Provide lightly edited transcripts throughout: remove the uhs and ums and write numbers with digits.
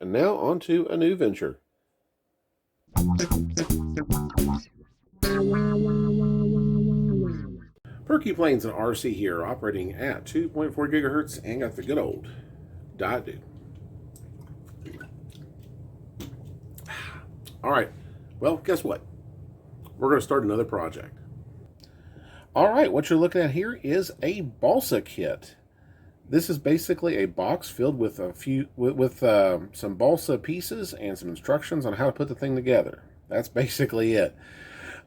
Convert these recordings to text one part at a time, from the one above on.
And now on to a new venture. Perky Planes and RC here, operating at 2.4 gigahertz and got the good old Diet Dew. All right, well, guess what? We're going to start another project. All right, what you're looking at here is a Balsa Kit. This is basically a box filled with some balsa pieces and some instructions on how to put the thing together. That's basically it.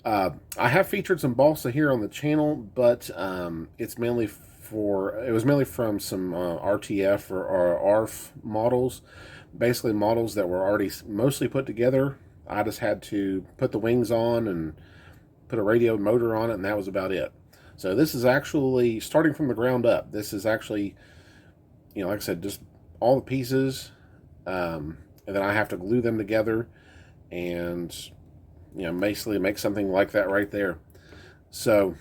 I have featured some balsa here on the channel, but it was mainly from some RTF or ARF models, basically models that were already mostly put together. I just had to put the wings on and put a radio motor on it, and that was about it. So this is actually starting from the ground up. This is actually, like I said, just all the pieces, and then I have to glue them together and, basically make something like that right there. So,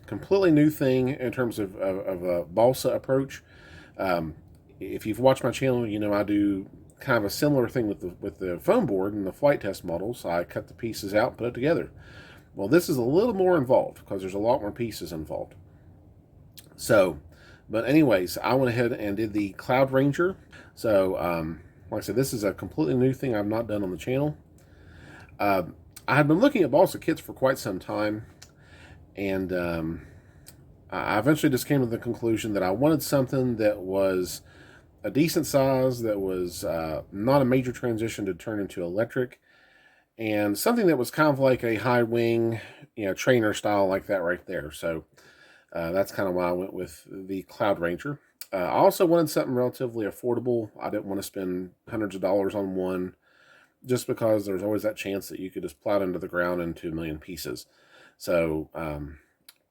completely new thing in terms of a balsa approach. If you've watched my channel, I do kind of a similar thing with the foam board and the Flitetest models. I cut the pieces out and put it together. Well, this is a little more involved because there's a lot more pieces involved. So, but anyways, I went ahead and did the Cloud Ranger. So, like I said, this is a completely new thing I've not done on the channel. I had been looking at balsa kits for quite some time, and I eventually just came to the conclusion that I wanted something that was a decent size, that was not a major transition to turn into electric, and something that was kind of like a high wing, trainer style like that right there. So that's kind of why I went with the Cloud Ranger. I also wanted something relatively affordable. I didn't want to spend hundreds of dollars on one, just because there's always that chance that you could just plow it into the ground into a million pieces. So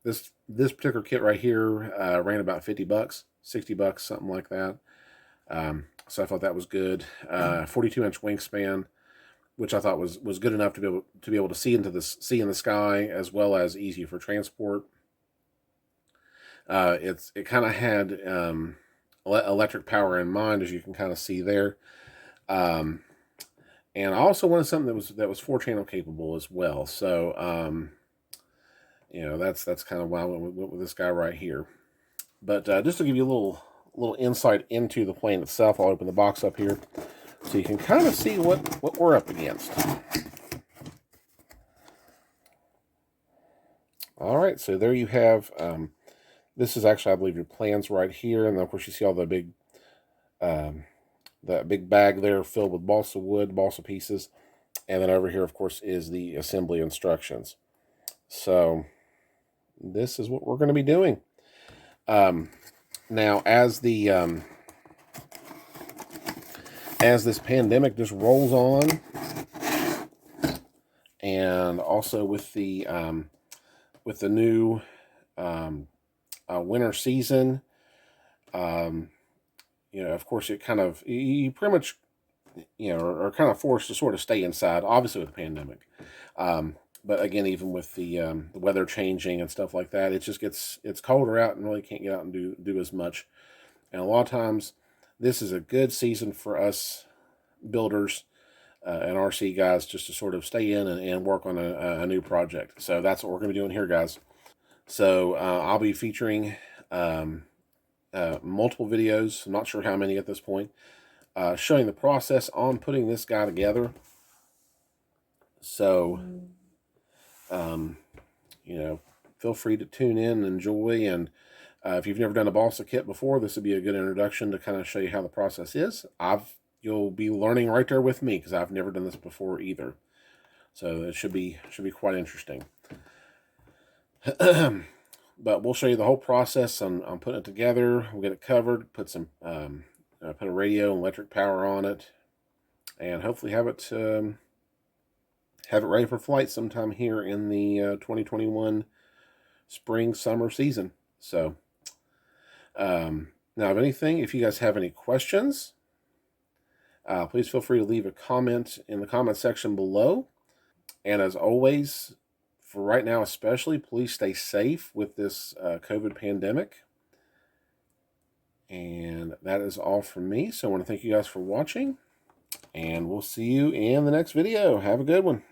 this particular kit right here ran about $50, $60, something like that. So I thought that was good. 42-inch wingspan, which I thought was good enough to be able to see in the sky, as well as easy for transport. It kind of had electric power in mind, as you can kind of see there. And I also wanted something that was 4-channel capable as well. So that's kind of why I went with this guy right here. But just to give you a little insight into the plane itself, I'll open the box up here so you can kind of see what we're up against. All right, so there you have. This is actually, I believe, your plans right here, and then of course you see all the big, that big bag there filled with balsa wood, balsa pieces, and then over here, of course, is the assembly instructions. So this is what we're going to be doing. Now, as this pandemic just rolls on, and also with the new winter season, of course, you pretty much, are kind of forced to sort of stay inside, obviously with the pandemic. But again, even with the weather changing and stuff like that, it's colder out and really can't get out and do as much. And a lot of times, this is a good season for us builders and RC guys just to sort of stay in and work on a new project. So that's what we're going to be doing here, guys. So I'll be featuring multiple videos, I'm not sure how many at this point, showing the process on putting this guy together. So, feel free to tune in and enjoy. And if you've never done a balsa kit before, this would be a good introduction to kind of show you how the process is. You'll be learning right there with me because I've never done this before either. So it should be quite interesting. But we'll show you the whole process on putting it together. We'll get it covered, put a radio and electric power on it, and hopefully have it ready for flight sometime here in the 2021 spring summer season. So now, if anything, if you guys have any questions, please feel free to leave a comment in the comment section below. And as always, for right now especially, please stay safe with this COVID pandemic. And that is all from me. So I want to thank you guys for watching. And we'll see you in the next video. Have a good one.